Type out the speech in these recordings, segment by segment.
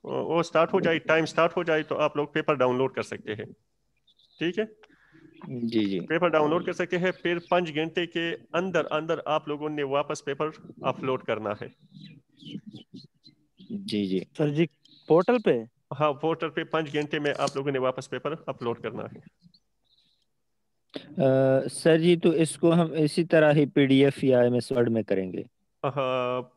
وہ اسٹارٹ ہو جائے، time start ہو جائے تو آپ لوگ پیپر ڈاؤن لوڈ کر سکتے ہیں. ٹھیک ہے، جی جی پیپر ڈاؤن لوڈ کر سکتے ہیں. پھر 5 گھنٹے کے اندر اندر آپ لوگوں نے واپس پیپر اپلوڈ کرنا ہے. جی جی سر جی پورٹل پہ؟ ہاں پورٹل پہ 5 گھنٹے میں آپ لوگوں نے واپس پیپر اپلوڈ کرنا ہے. سر جی تو اس کو ہم اسی طرح ہی پی ڈی ایف یا ایم ایس ورڈ میں کریں گے؟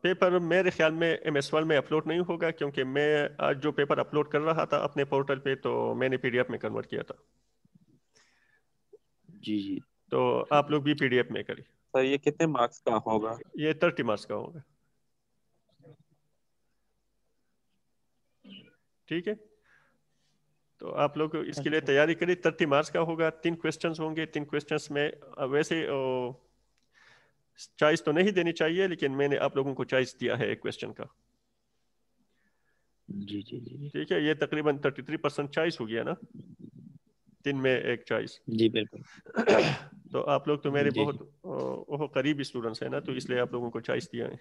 پیپر میرے خیال میں ایم ایس ورڈ میں اپلوڈ نہیں ہوگا، کیونکہ میں آج جو پیپر اپلوڈ کر رہا تھا اپنے پورٹل پہ تو میں نے پی ڈی ایف میں کنورٹ کیا تھا. جی جی تو آپ لوگ بھی پی ڈی ایف میں کریں. سر یہ کتنے مارکس کا ہوگا؟ یہ 30 مارکس کا ہوگا. ٹھیک ہے، تو آپ لوگ اس کے لیے اچھا تیاری کریں. 30 مارکس کا ہوگا، 3 کویسچنز ہوں گے. 3 کویسچنز میں ویسے چوائس تو نہیں دینی چاہیے، لیکن میں نے آپ لوگوں کو چوائس دیا ہے ایک کویسچن کا. جی جی جی ٹھیک ہے، یہ تقریباً 33% چوائس ہو گیا نا، 3 میں 1 چوائس. جی بالکل. تو آپ لوگ تو میرے جی جی بہت قریبی اسٹوڈنٹس ہیں نا، تو اس لیے آپ لوگوں کو چوائس دیا ہے.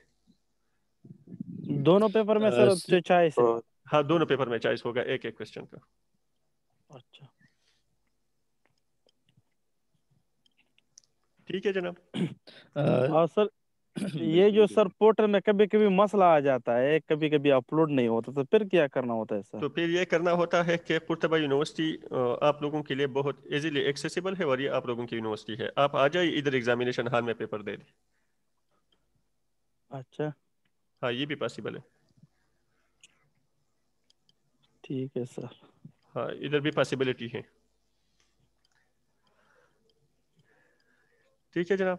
دونوں پیپر میں سر چوائس ہے؟ تو ہاں دونوں پیپر میں چوائس ہوگا ایک ایک کویسچن کا. اچھا ٹھیک ہے جناب. اور سر یہ بالکل جو سر بالکل. پورٹل میں کبھی کبھی مسئلہ آ جاتا ہے، کبھی کبھی اپلوڈ نہیں ہوتا، تو پھر کیا کرنا ہوتا ہے سر؟ تو پھر یہ کرنا ہوتا ہے کہ قرطبہ یونیورسٹی آپ لوگوں کے لیے بہت ایزیلی ایکسیسیبل ہے، اور یہ آپ لوگوں کی یونیورسٹی ہے. آپ آ جائیے ادھر ایگزامینیشن ہال میں پیپر دے دیں. اچھا ہاں یہ بھی پاسبل ہے. ٹھیک ہے سر. ہاں ادھر بھی پاسبلٹی ہے. ٹھیک ہے جناب.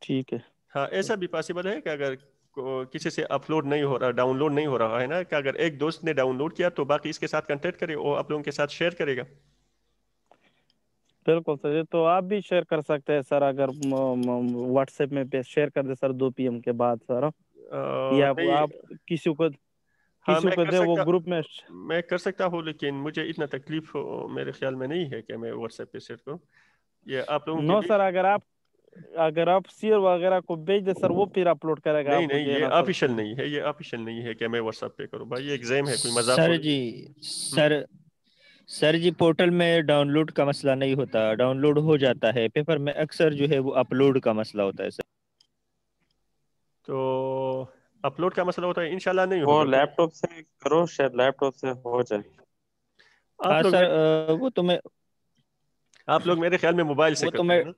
ٹھیک ہے. ہاں ایسا بھی پاسبل ہے کہ اگر کسی سے اپلوڈ نہیں ہو رہا، ڈاؤن لوڈ نہیں ہو رہا ہے نا، کہ اگر ایک دوست نے ڈاؤن لوڈ کیا تو باقی اس کے ساتھ کنٹیکٹ کرے، وہ آپ لوگوں کے ساتھ شیئر کرے گا. بالکل سر، یہ تو آپ بھی شیئر کر سکتے ہیں سر، اگر واٹس ایپ میں شیئر کر دیں سر 2 PM کے بعد سر، یا نہیں. آپ کسی کو ہاں کسی کو دیں وہ گروپ میں. میں کر سکتا ہوں، لیکن مجھے اتنا تکلیف میرے خیال میں نہیں ہے کہ میں واٹس ایپ پہ شیئر کروں. یہ آپ لوگوں کے نو لیے. سر، اگر آپ سی وغیرہ کو بھیج دیں سر، وہ پھر اپلوڈ کرے گا، نہیں آپ کو نہیں یہ دینا سر. آفیشیل نہیں ہے، یہ آفیشیل نہیں ہے کہ میں واٹس ایپ پہ کروں. بھائی یہ ایگزام ہے، کوئی مذاق سر تھوڑی. جی سر جی پورٹل میں ڈاؤن لوڈ کا مسئلہ نہیں ہوتا، ڈاؤن لوڈ ہو جاتا ہے. پیپر میں اکثر جو ہے وہ اپلوڈ کا مسئلہ ہوتا ہے سر. تو اپلوڈ کا مسئلہ ہوتا ہے، انشاءاللہ نہیں وہ ہوگا کوئی. لیپ ٹاپ سے کرو، شاید لیپ ٹاپ سے ہو جائے. آپ ہاں لوگ سر، میں آپ لوگ میرے خیال میں موبائل سے وہ تو کرتے میں ہیں نا.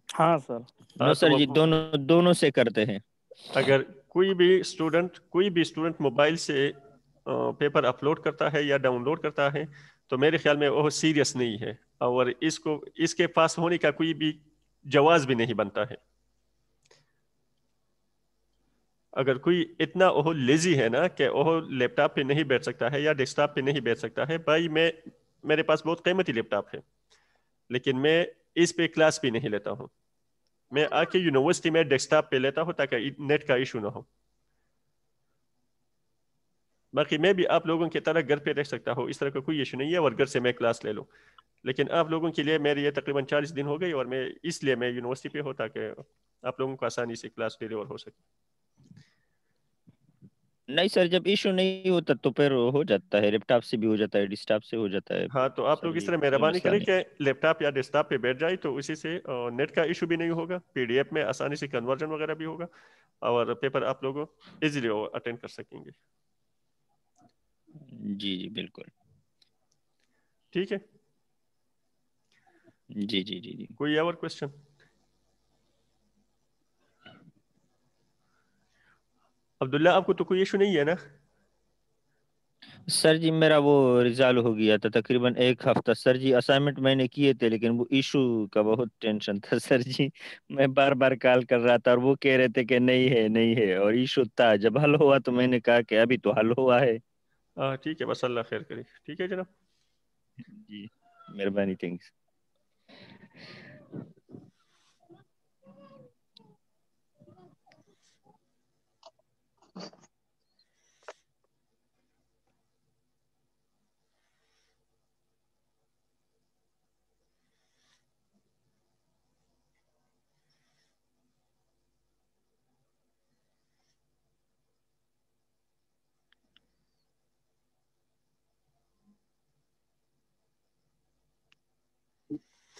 ہاں سر. نو ہاں تو سر جی، دونوں سے کرتے ہیں. اگر کوئی بھی اسٹوڈنٹ موبائل سے پیپر اپلوڈ کرتا ہے یا ڈاؤن لوڈ کرتا ہے تو میرے خیال میں وہ سیریس نہیں ہے، اور اس کے پاس ہونے کا کوئی بھی جواز بھی نہیں بنتا ہے. اگر کوئی اتنا لیزی ہے نا کہ وہ لیپ ٹاپ پہ نہیں بیٹھ سکتا ہے یا ڈیسک ٹاپ پہ نہیں بیٹھ سکتا ہے. بھائی میرے پاس بہت قیمتی لیپ ٹاپ ہے، لیکن میں اس پہ کلاس بھی نہیں لیتا ہوں. میں آ کے یونیورسٹی میں ڈیسک ٹاپ پہ لیتا ہوں تاکہ نیٹ کا ایشو نہ ہو. باقی میں بھی آپ لوگوں کی طرح گھر پہ رہ سکتا ہوں، اس طرح کا کوئی ایشو نہیں ہے، اور گھر سے میں کلاس لے لوں. لیکن آپ لوگوں کے لیے میری یہ تقریباً 40 دن ہو گئی، اور میں اس لیے میں یونیورسٹی پہ ہوں تاکہ آپ لوگوں کو آسانی سے کلاس ڈیلیور ہو سکے. نہیں سر، جب ایشو نہیں ہوتا تو پھر ہو جاتا ہے، لیپ ٹاپ سے بھی ہو جاتا ہے، ڈیسک ٹاپ سے ہو جاتا ہے. ہاں تو آپ سر لوگ اس جی طرح کوئی مہربانی مسئلہ کریں نہیں. کہ لیپ ٹاپ یا ڈیسک ٹاپ پہ بیٹھ جائے، تو اسی سے نیٹ کا ایشو بھی نہیں ہوگا، پی ڈی ایف میں آسانی سے کنورژن وغیرہ بھی ہوگا، اور پیپر آپ لوگ ایزیلی اٹینڈ کر سکیں گے. جی جی بالکل. ٹھیک ہے. جی جی جی جی. کوئی اور کوشچن؟ عبداللہ آپ کو تو کوئی ایشو نہیں ہے نا؟ سر جی میرا وہ ریزالو ہو گیا تھا تقریباً 1 ہفتہ. سر جی اسائنمنٹ میں نے کیے تھے، لیکن وہ ایشو کا بہت ٹینشن تھا سر جی. میں بار بار کال کر رہا تھا اور وہ کہہ رہے تھے کہ نہیں ہے نہیں ہے، اور ایشو تھا. جب حل ہوا تو میں نے کہا کہ ابھی تو حل ہوا ہے. ہاں ٹھیک ہے، بس اللہ خیر کرے. ٹھیک ہے جناب. جی مہربانی، تھینکس.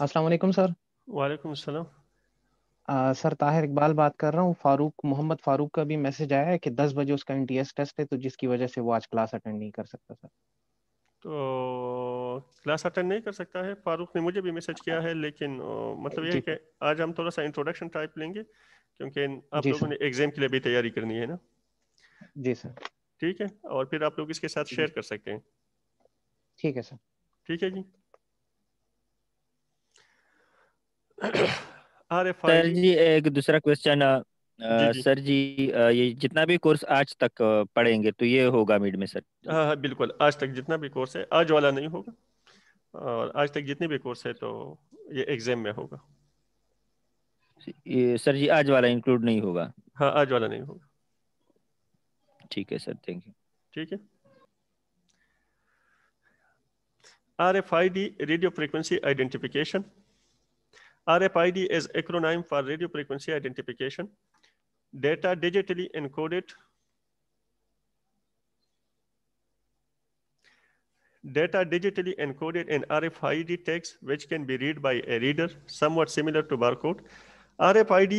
السلام علیکم سر. وعلیکم السلام. سر طاہر اقبال بات کر رہا ہوں. محمد فاروق کا بھی میسج آیا ہے کہ 10 بجے اس کا NTS ٹیسٹ ہے، تو جس کی وجہ سے وہ آج کلاس اٹینڈ نہیں کر سکتا سر. تو کلاس اٹینڈ نہیں کر سکتا ہے. فاروق نے مجھے بھی میسج کیا ہے، لیکن مطلب یہ ہے جی کہ آج ہم تھوڑا سا انٹروڈکشن ٹائپ لیں گے، کیونکہ آپ جی لوگوں سر. نے ایگزام کے لیے بھی تیاری کرنی ہے نا. جی سر. ٹھیک ہے، اور پھر آپ لوگ اس کے ساتھ جی شیئر کر سکتے ہیں. ٹھیک ہے سر. ٹھیک ہے جی. سر RFID. جی ایک دوسرا کوشچن. جی جی سر جی یہ جتنا بھی کورس آج تک پڑھیں گے تو یہ ہوگا میڈ میں سر؟ ہاں ہاں بالکل، آج تک جتنا بھی کورس ہے، آج والا نہیں ہوگا، اور آج تک جتنے بھی کورس ہے تو یہ ایگزام میں ہوگا. یہ سر جی آج والا انکلوڈ نہیں ہوگا؟ ہاں آج والا نہیں ہوگا. ٹھیک ہے سر، تھینک یو. ٹھیک ہے. RFID radio frequency identification. RFID is acronym for radio frequency identification. Data digitally encoded. Data digitally encoded in RFID text which can be read by a reader, somewhat similar to barcode. RFID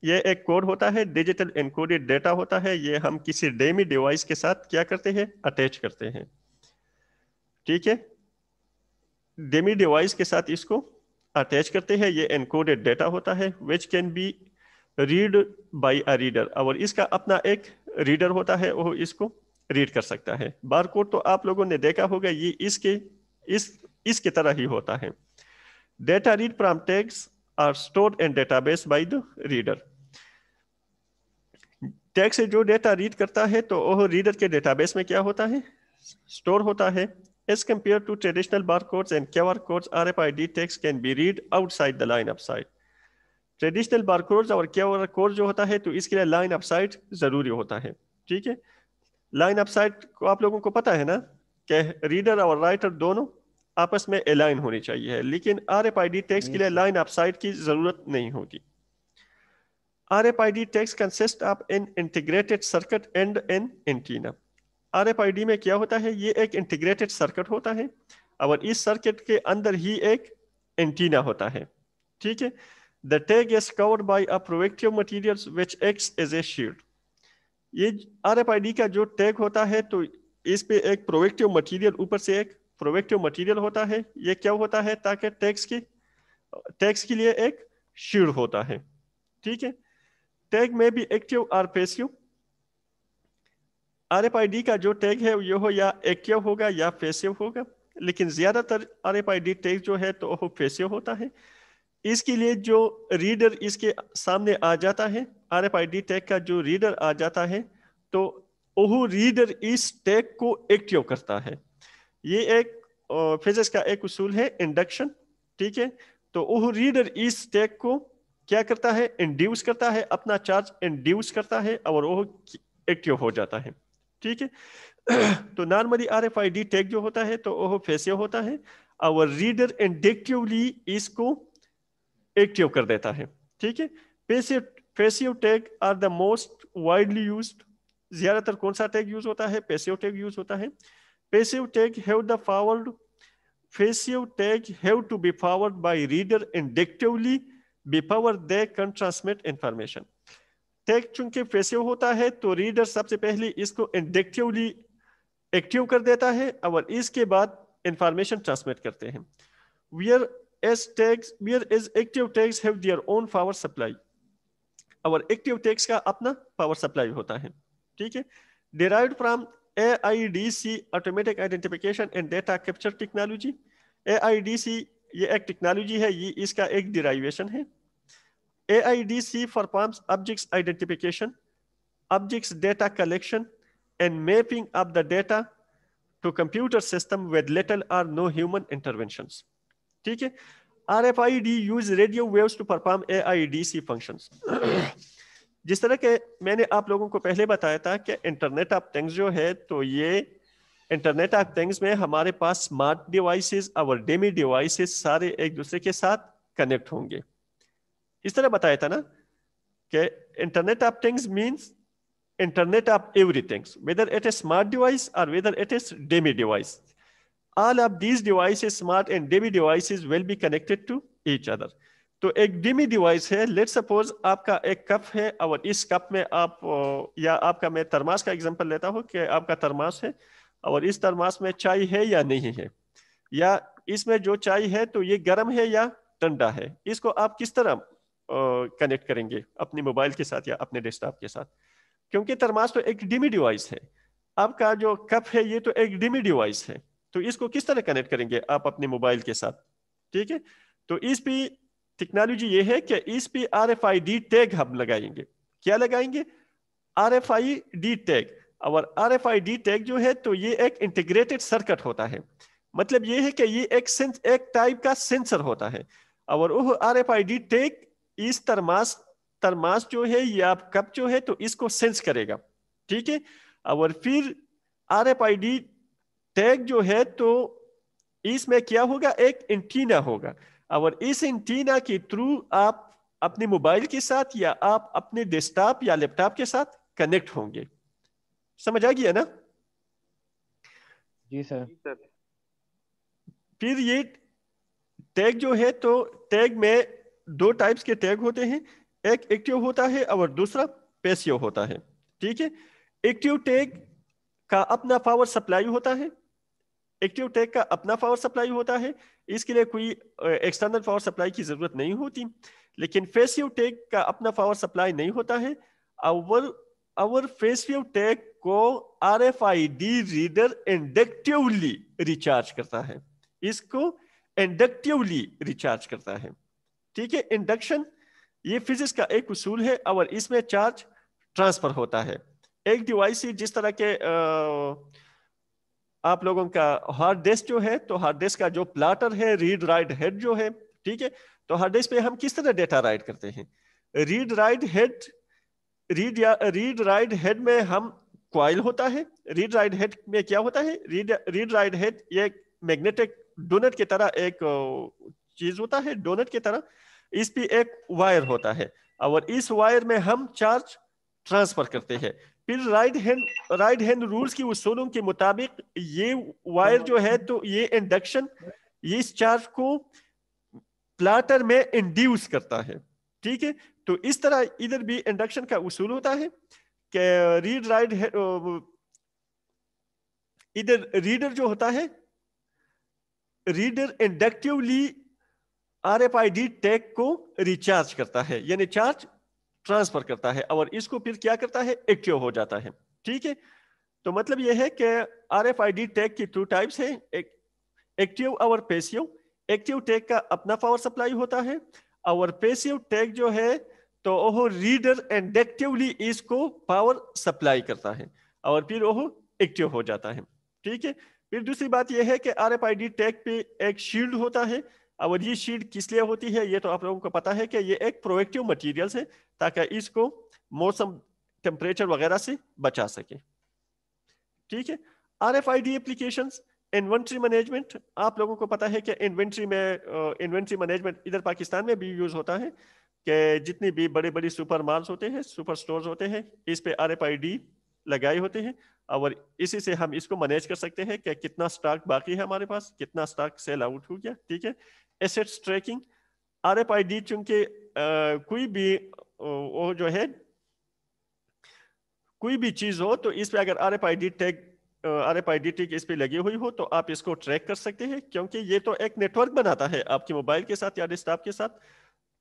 یہ ایک code ہوتا ہے، digital encoded data ہوتا ہے. یہ ہم کسی demi device کے ساتھ کیا کرتے ہیں؟ اٹیچ کرتے ہیں. ٹھیک ہے، ڈیمی ڈیوائس کے ساتھ اس کو اٹیچ کرتے ہیں. یہ انکوڈیڈ ڈیٹا ہوتا ہے which can be read by a reader، اور اس کا اپنا ایک ریڈر ہوتا ہے، وہ اس کو ریڈ کر سکتا ہے. بار کوڈ تو آپ لوگوں نے دیکھا ہوگا، یہ اس کے طرح ہی ہوتا ہے. Data read from tags are stored in database by the reader. ٹیگ سے جو ڈیٹا ریڈ کرتا ہے تو وہ ریڈر کے ڈیٹا بیس میں کیا ہوتا ہے؟ اسٹور ہوتا ہے. As compared to traditional barcodes and QR codes, RFID text can be read outside the line of sight. Traditional barcodes اور QR کوڈ جو ہوتا ہے تو اس کے لیے لائن آف سائٹ ضروری ہوتا ہے. ٹھیک ہے، لائن آف سائٹ کو آپ لوگوں کو پتا ہے نا کہ ریڈر اور رائٹر دونوں آپس میں الائن ہونی چاہیے، لیکن RFID ٹیکسٹ کے لیے لائن آف سائٹ کی ضرورت نہیں ہوگی. RFID text consists of an integrated circuit and an antenna. RFID میں کیا ہوتا ہے؟ یہ ایک انٹیگریٹڈ سرکٹ ہوتا ہے، اور اس سرکٹ کے اندر ہی ایک اینٹینا ہوتا ہے. ٹھیک ہے. The tag is covered by a protective material which acts as a shield. یہ RFID کا جو ٹیگ ہوتا ہے تو اس پہ ایک پروٹیکٹیو مٹیریل، اوپر سے ایک پروٹیکٹیو مٹیریل ہوتا ہے. یہ کیا ہوتا ہے؟ تاکہ ٹیگس کے لیے ایک شیلڈ ہوتا ہے. ٹھیک ہے. ٹیگ میں بھی ایکٹیو اور پیسیو. RFID کا جو ٹیگ ہے یہ ہو یا ایکٹیو ہوگا یا پیسیو ہوگا، لیکن زیادہ تر RFID ٹیگ جو ہے تو وہ پیسیو ہوتا ہے. اس کے لیے جو ریڈر اس کے سامنے آ جاتا ہے، RFID ٹیگ کا جو ریڈر آ جاتا ہے تو وہ ریڈر اس ٹیگ کو ایکٹیو کرتا ہے. یہ ایک فزکس کا ایک اصول ہے، انڈکشن. ٹھیک ہے. تو وہ ریڈر اس ٹیگ کو کیا کرتا ہے؟ انڈیوس کرتا ہے، اپنا چارج انڈیوس کرتا ہے اور وہ ایکٹیو ہو جاتا ہے. ٹھیک ہے. تو نارملی RFID ٹیگ جو ہوتا ہے تو وہ پیسیو ہوتا ہے، اور ریڈر انڈکٹیولی اس کو ایکٹیو کر دیتا ہے. ٹھیک ہے. Passive tag are the most widely used. زیادہ تر کون سا ٹیگ یوز ہوتا ہے؟ پیسیو ٹیگ یوز ہوتا ہے. Passive tag have the forward. Passive tag have to be forward by reader inductively before they can transmit information. Tag چونکہ passive ہوتا ہے تو ریڈر سب سے پہلے اس کو انڈکٹیولی ایکٹیو کر دیتا ہے اور اس کے بعد انفارمیشن ٹرانسمٹ کرتے ہیں. whereas active tags have their own power supply. اور ایکٹیو ٹیگس کا اپنا پاور سپلائی ہوتا ہے. ٹھیک ہے. derived from AIDC automatic identification and data capture technology. AIDC یہ ایک ٹیکنالوجی ہے، یہ اس کا ایک ڈیرائیویشن ہے. AIDC performs objects identification, objects data collection and mapping of the data to computer system with little or no human interventions. ٹھیک ہے. RFID use radio waves to perform AIDC functions. جس طرح کہ میں نے آپ لوگوں کو پہلے بتایا تھا کہ انٹرنیٹ آف تھنگز جو ہے تو یہ انٹرنیٹ آف تھنگز میں ہمارے پاس اسمارٹ ڈیوائسز اور ڈیمی ڈیوائسز سارے ایک دوسرے کے ساتھ کنیکٹ ہوں گے. اس طرح بتایا تھا نا کہ internet of things means internet of every things, whether it is smart device or whether it is dummy device. all of these devices, smart and dummy devices, will be connected to each other. تو ایک demi device ہے, let suppose آپ کا ایک cup ہے اور اس cup میں آپ, یا آپ کا, میں ترماس کا ایگزامپل لیتا ہوں کہ آپ کا ترماس ہے اور اس ترماس میں چائے ہے یا نہیں ہے, یا اس میں جو چائے ہے تو یہ گرم ہے یا ٹھنڈا ہے. اس کو آپ کس طرح کنیکٹ کریں گے اپنی موبائل کے ساتھ یا اپنے ڈیسک ٹاپ کے ساتھ, کیونکہ ترماس تو ایک ڈیمی ڈیوائس ہے. آپ کا جو کپ ہے یہ تو ایک ڈیمی ڈیوائس ہے, تو اس کو کس طرح کنیکٹ کریں گے آپ اپنے موبائل کے ساتھ. ٹھیک ہے, تو اس پہ ٹیکنالوجی یہ ہے کہ اس پہ RFID ٹیگ ہم لگائیں گے. کیا لگائیں گے؟ RFID tag. اور RFID ٹیگ جو ہے تو یہ ایک انٹیگریٹڈ سرکٹ ہوتا ہے. مطلب یہ ہے کہ یہ ایک ٹائپ کا سینسر ہوتا ہے, اور وہ RFID ٹیگ اس ترماس جو ہے یا کپ جو ہے تو اس کو سینس کرے گا. ٹھیک ہے, اور پھر RFID ٹیگ جو ہے تو اس میں کیا ہوگا, ایک اینٹینا ہوگا, اور اس اینٹینا کے تھرو آپ اپنے موبائل کے ساتھ یا آپ اپنے ڈیسک ٹاپ یا لیپ ٹاپ کے ساتھ کنیکٹ ہوں گے. سمجھ آ گیا نا؟ جی سر. پھر یہ ٹیگ جو ہے تو ٹیگ میں دو ٹائپس کے ٹیگ ہوتے ہیں, ایک ایکٹیو ہوتا ہے اور دوسرا پیسیو ہوتا ہے. ٹھیک ہے, ایکٹیو ٹیگ کا اپنا پاور سپلائی ہوتا ہے, ایکٹیو ٹیگ کا اپنا پاور سپلائی ہوتا ہے, اس کے لیے کوئی ایکسٹرنل پاور سپلائی کی ضرورت نہیں ہوتی. لیکن پیسیو ٹیگ کا اپنا پاور سپلائی نہیں ہوتا ہے, اور پیسیو ٹیگ کو RFID ریڈر انڈکٹیولی ریچارج کرتا ہے. اس کو انڈکٹیولی ریچارج کرتا ہے. ٹھیک ہے, انڈکشن یہ فزکس کا ایک اصول ہے, اور اس میں چارج ٹرانسفر ہوتا ہے. ایک ڈیوائس جس طرح کے آپ لوگوں کا ہارڈ ڈسک جو ہے, تو ہارڈ ڈسک کا جو پلاٹر ہے, ریڈ رائٹ ہیڈ جو ہے, ٹھیک ہے, تو ہارڈ ڈسک پہ ہم کس طرح ڈیٹا رائٹ کرتے ہیں؟ ریڈ رائٹ ہیڈ میں ہم کوائل ہوتا ہے. ریڈ رائٹ ہیڈ میں کیا ہوتا ہے؟ ریڈ رائٹ ہیڈ یہ میگنیٹک ڈونٹ کی طرح ایک چیز ہوتا ہے, ڈونٹ کی طرح. اس پہ ایک وائر ہوتا ہے, اور اس وائر میں ہم چارج ٹرانسفر کرتے ہیں. پھر رائٹ ہینڈ رولز کی اصولوں کے مطابق یہ وائر جو ہے تو یہ انڈکشن یہ اس چارج کو پلاٹر میں انڈیوس کرتا ہے. ٹھیک ہے, تو اس طرح ادھر بھی انڈکشن کا اصول ہوتا ہے کہ ادھر ریڈر جو ہوتا ہے, ریڈر انڈکٹیولی RFID ٹیگ کو ریچارج کرتا ہے, یعنی چارج ٹرانسفر کرتا ہے, اور اس کو پھر کیا کرتا ہے؟ ایکٹیو ہو جاتا ہے. ٹھیک ہے, تو مطلب یہ ہے کہ RFID ٹیگ کی دو ٹائپس ہیں, ایکٹیو اور پیسیو. ایکٹیو ٹیگ کا اپنا پاور سپلائی ہوتا ہے, اور پیسیو ٹیگ جو ہے تو وہ ریڈر انڈکٹیولی اس کو پاور سپلائی کرتا ہے, اور پھر وہ ایکٹیو ہو جاتا ہے. ٹھیک ہے, پھر دوسری بات یہ ہے کہ RFID ٹیگ پہ ایک شیلڈ ہوتا ہے, اور یہ شیلڈ کس لیے ہوتی ہے یہ تو آپ لوگوں کو پتا ہے کہ یہ ایک پرویکٹیو مٹیریلز ہے, تاکہ اس کو موسم ٹیمپریچر وغیرہ سے بچا سکے. ٹھیک ہے, RFID اپلیکیشنز, انوینٹری مینجمنٹ. آپ لوگوں کو پتا ہے کہ انوینٹری مینجمنٹ ادھر پاکستان میں بھی یوز ہوتا ہے, کہ جتنی بھی بڑے سپر مالز ہوتے ہیں, سپر سٹورز ہوتے ہیں, اس پہ RFID لگائے ہوتے ہیں, اور اسی سے ہم اس کو مینیج کر سکتے ہیں کہ کتنا سٹاک باقی ہے ہمارے پاس, کتنا سٹاک سیل آؤٹ ہو گیا. ٹھیک ہے, ایسیٹس ٹریکنگ. RFID چونکہ کوئی بھی وہ جو ہے کوئی بھی چیز ہو تو اس پہ اگر RFID ٹیگ اس پہ لگی ہوئی ہو تو آپ اس کو ٹریک کر سکتے ہیں, کیونکہ یہ تو ایک نیٹ ورک بناتا ہے آپ کے موبائل کے ساتھ یا ڈیسک ٹاپ کے ساتھ,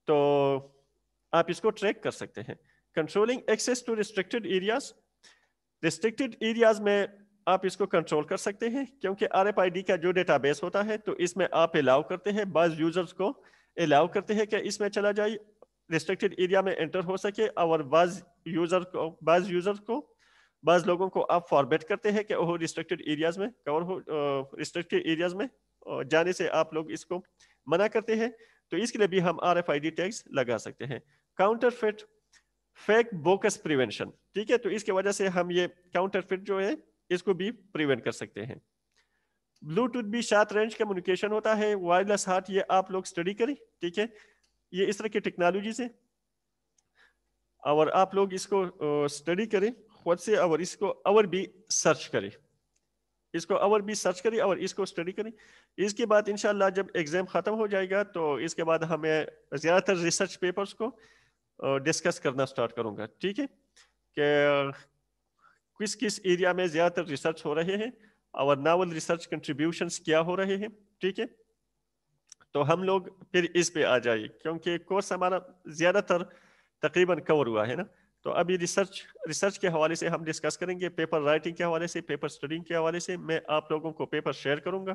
تو آپ اس کو ٹریک کر سکتے ہیں. Controlling access to restricted areas میں آپ اس کو کنٹرول کر سکتے ہیں, کیونکہ RFID کا جو ڈیٹا بیس ہوتا ہے تو اس میں آپ الاؤ کرتے ہیں, بعض یوزرز کو الاؤ کرتے ہیں کہ اس میں چلا جائے, ریسٹرکٹڈ ایریا میں انٹر ہو سکے, اور بعض لوگوں کو آپ فارورڈ کرتے ہیں کہ وہ ریسٹرکٹڈ ایریاز میں ریسٹرکٹڈ ایریاز میں جانے سے آپ لوگ اس کو منع کرتے ہیں, تو اس کے لیے بھی ہم RFID ٹیگز لگا سکتے ہیں. Counterfeit fake books prevention. ٹھیک ہے, تو اس کی وجہ سے ہم یہ کاؤنٹر فٹ جو ہے اس کو بھی پریونٹ کر سکتے ہیں. بلوٹوتھ بھی شارٹ رینج کمیونیکیشن ہوتا ہے, وائرلیس ہارٹ, یہ آپ لوگ اسٹڈی کریں. ٹھیک ہے, یہ اس طرح کی ٹیکنالوجیز ہیں, اور آپ لوگ اس کو اسٹڈی کریں خود سے, اور اس کو اور بھی سرچ کریں. اس کو اور بھی سرچ کریں اور اس کو اسٹڈی کریں. اس کے بعد انشاءاللہ جب ایگزام ختم ہو جائے گا تو اس کے بعد ہمیں زیادہ تر ریسرچ پیپرز کو ڈسکس کرنا سٹارٹ کروں گا. ٹھیک ہے کہ کس ایریا میں زیادہ تر ریسرچ ہو رہے ہیں اور ناول ریسرچ کنٹریبیوشنس کیا ہو رہے ہیں. ٹھیک ہے تو ہم لوگ پھر اس پہ آ جائیں کیونکہ کورس ہمارا زیادہ تر تقریباً کور ہوا ہے نا. تو ابھی ریسرچ کے حوالے سے ہم ڈسکس کریں گے, پیپر رائٹنگ کے حوالے سے, پیپر اسٹڈنگ کے حوالے سے. میں آپ لوگوں کو پیپر شیئر کروں گا.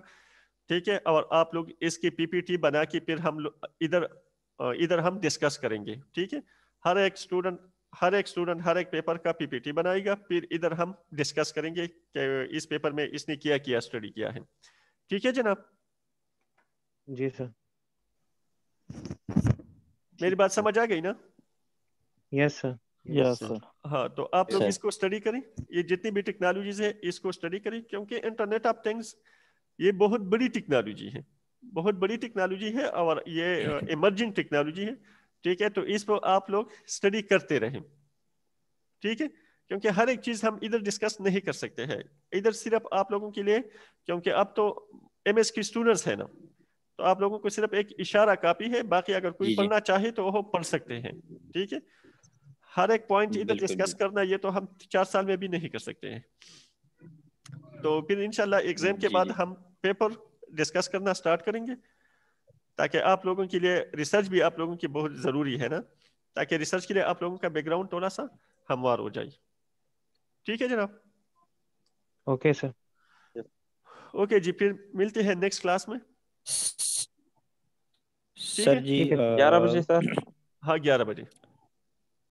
ٹھیک ہے اور آپ لوگ اس کی پی پی ٹی بنا کے پھر ہم ادھر ہم ڈسکس کریں گے. ٹھیک ہے ہر ایک اسٹوڈنٹ ہر ایک پیپر کا پی پی ٹی بنائے گا, پھر ادھر ہم ڈسکس کریں گے کہ اس پیپر میں اس نے کیا اسٹڈی کیا ہے. ٹھیک ہے جناب؟ جی سر. میری بات سمجھ آ گئی نا؟ یس سر. یس سر. ہاں تو آپ لوگ اس کو اسٹڈی کریں, یہ جتنی بھی ٹیکنالوجیز ہے اس کو اسٹڈی کریں کیونکہ انٹرنیٹ آف تھنگس یہ بہت بڑی ٹیکنالوجی ہے, بہت بڑی ٹیکنالوجی ہے اور یہ ایمرجنگ ٹیکنالوجی ہے. ٹھیک ہے تو اس کو آپ لوگ اسٹڈی کرتے رہیں. ٹھیک ہے کیونکہ ہر ایک چیز ہم ادھر ڈسکس نہیں کر سکتے ہیں, ادھر صرف آپ لوگوں کے لیے, کیونکہ اب تو ایم ایس کی اسٹوڈنٹس ہیں نا, تو آپ لوگوں کو صرف ایک اشارہ کاپی ہے, باقی اگر کوئی پڑھنا چاہے تو وہ پڑھ سکتے ہیں. ٹھیک ہے ہر ایک پوائنٹ ادھر ڈسکس کرنا یہ تو ہم 4 سال میں بھی نہیں کر سکتے ہیں. تو پھر انشاءاللہ ایگزام کے بعد ہم پیپر ڈسکس کرنا سٹارٹ کریں گے تاکہ آپ لوگوں کے لیے ریسرچ بھی آپ لوگوں کی بہت ضروری ہے نا, تاکہ ریسرچ کے لیے آپ لوگوں کا بیک گراؤنڈ تھوڑا سا ہموار ہو جائے. ٹھیک ہے جناب؟ Okay sir. اوکے جی پھر ملتے ہیں نیکسٹ کلاس میں. سر جی 11 بجے سر. ہاں 11 بجے.